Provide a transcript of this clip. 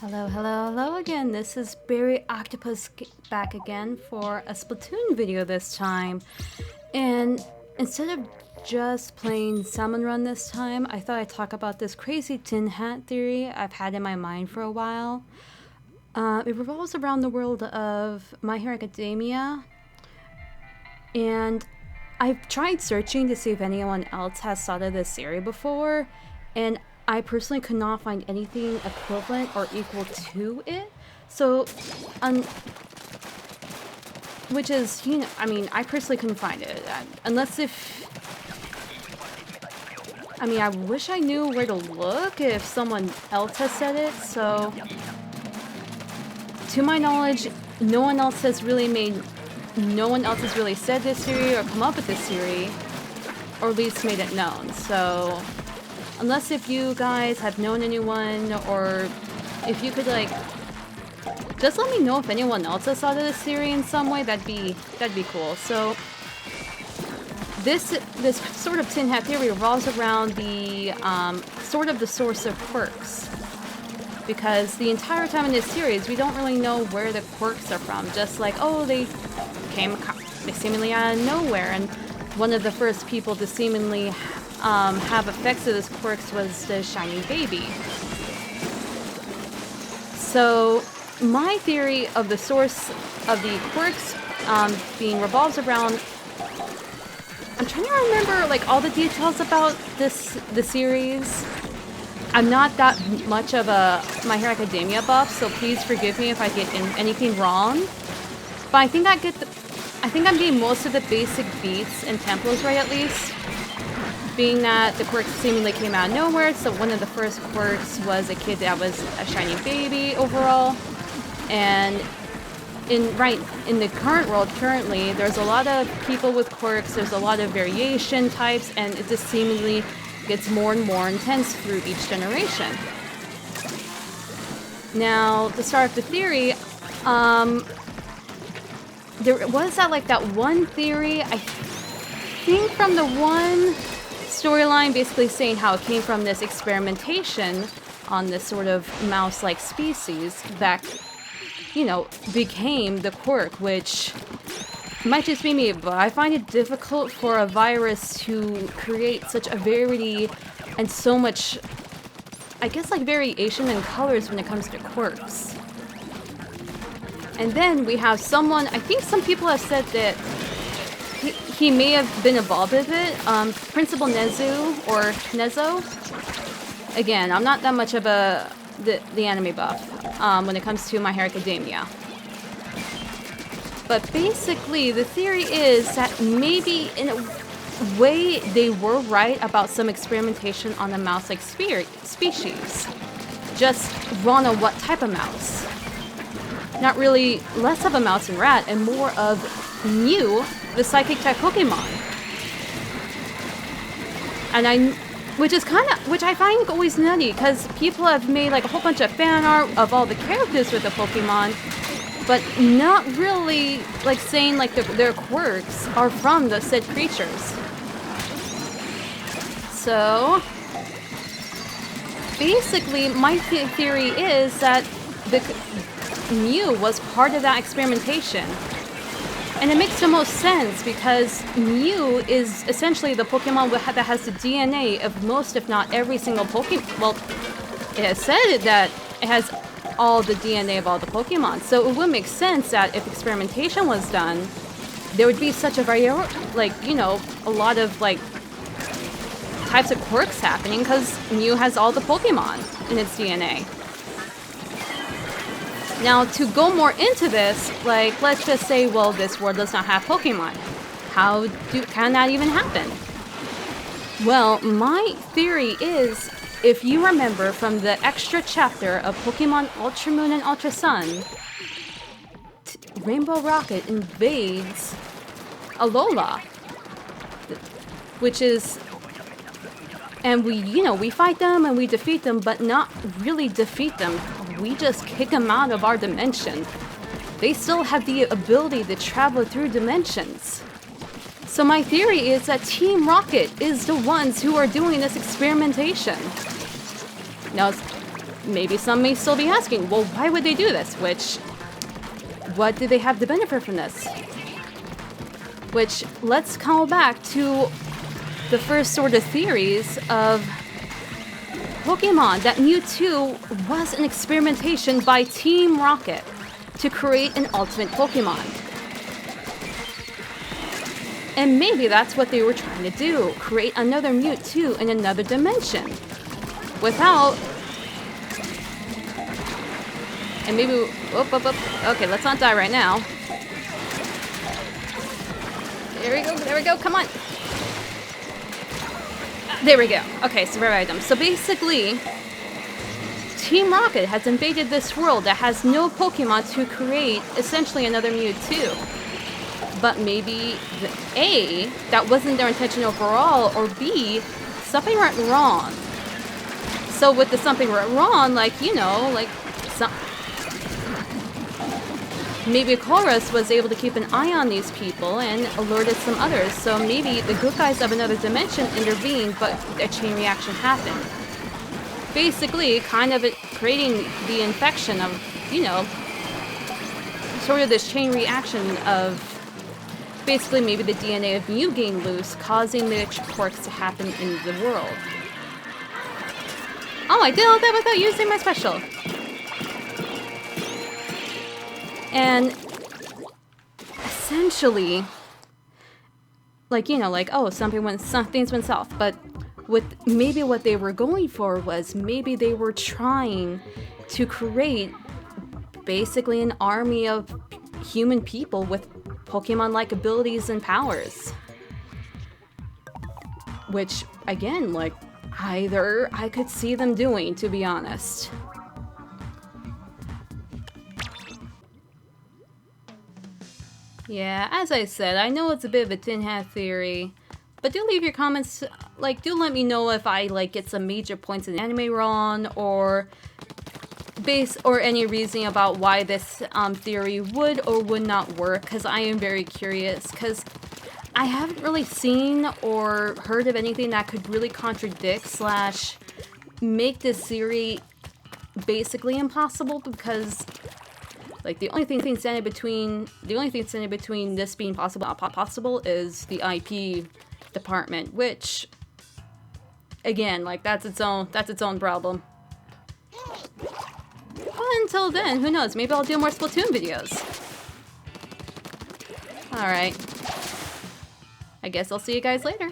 Hello, hello, hello again. This is Berry Octopus back again for a Splatoon video this time. And instead of just playing Salmon Run this time, I thought I'd talk about this crazy tin hat theory I've had in my mind for a while. It revolves around the world of My Hero Academia. And I've tried searching to see if anyone else has thought of this theory before. And I personally could not find anything equivalent or equal to it. So, which is, I personally couldn't find it. I wish I knew where to look if someone else has said it. So, to my knowledge, no one else has really said this theory or come up with this theory, or at least made it known. So, unless if you guys have known anyone, or if you could just let me know if anyone else has thought of this theory in some way, that'd be cool. So this sort of tin hat theory revolves around the sort of the source of quirks, because the entire time in this series we don't really know where the quirks are from. Just like, oh, they seemingly out of nowhere, and one of the first people to seemingly have effects of this quirks was the shiny baby. So my theory of the source of the quirks revolves around, I'm trying to remember all the details about the series. I'm not that much of a My Hero Academia buff, so please forgive me if I get anything wrong. But I think I'm getting most of the basic beats and tempos right, at least. Being that the quirks seemingly came out of nowhere, so one of the first quirks was a kid that was a shiny baby overall. And in the current world, there's a lot of people with quirks, there's a lot of variation types, and it just seemingly gets more and more intense through each generation. Now, to start the theory, there was that one theory, I think from the one storyline basically saying how it came from this experimentation on this sort of mouse-like species that, became the quirk, which might just be me, but I find it difficult for a virus to create such a variety and so much, variation in colors when it comes to quirks. And then we have someone, I think some people have said that he may have been involved with it. Principal Nezo. Again, I'm not that much of the anime buff when it comes to My Hero Academia. But basically, the theory is that maybe in a way they were right about some experimentation on a mouse-like species. Just wrong on what type of mouse. Not really less of a mouse and rat, and more of Mew, the psychic type Pokemon. And which I find always nutty, because people have made a whole bunch of fan art of all the characters with the Pokemon, but not really saying their quirks are from the said creatures. So basically, my theory is that the Mew was part of that experimentation. And it makes the most sense because Mew is essentially the Pokemon that has the DNA of most, if not every single Pokemon. Well, it has said that it has all the DNA of all the Pokemon. So it would make sense that if experimentation was done, there would be such a variety, a lot of types of quirks happening because Mew has all the Pokemon in its DNA. Now, to go more into this, let's just say, well, this world does not have Pokemon. How can that even happen? Well, my theory is, if you remember from the extra chapter of Pokemon Ultra Moon and Ultra Sun, Rainbow Rocket invades Alola, which is, and we fight them and we defeat them, but not really defeat them. We just kick them out of our dimension. They still have the ability to travel through dimensions. So my theory is that Team Rocket is the ones who are doing this experimentation. Now, maybe some may still be asking, well, why would they do this? What do they have to benefit from this? Which, let's call back to the first sort of theories of Pokemon, that Mewtwo was an experimentation by Team Rocket to create an ultimate Pokemon. And maybe that's what they were trying to do, create another Mewtwo in another dimension. Without... And maybe... Okay, let's not die right now. There we go, come on! There we go. Okay, so rare item. So basically, Team Rocket has invaded this world that has no Pokemon to create essentially another Mewtwo. But maybe A, that wasn't their intention overall, or B, something went wrong. So with the something went wrong, like, you know, like, maybe Chorus was able to keep an eye on these people and alerted some others. So maybe the good guys of another dimension intervened, but a chain reaction happened. Basically, kind of creating the infection of, you know, sort of this chain reaction of basically maybe the DNA of Mew getting loose, causing the quirks to happen in the world. Oh, I did all that without using my special. And essentially, like, you know, like, oh, things went south, but with maybe what they were going for was maybe they were trying to create basically an army of human people with Pokemon-like abilities and powers. Which, again, like, either I could see them doing, to be honest. Yeah, as I said, I know it's a bit of a tin hat theory, but do leave your comments, like, do let me know if I, like, get some major points in the anime wrong, or any reasoning about why this theory would or would not work, because I am very curious, because I haven't really seen or heard of anything that could really contradict / make this theory basically impossible, because like the only thing standing between this being possible and not possible is the IP department, which again, like, that's its own problem. Well, until then, who knows, maybe I'll do more Splatoon videos. Alright. I guess I'll see you guys later.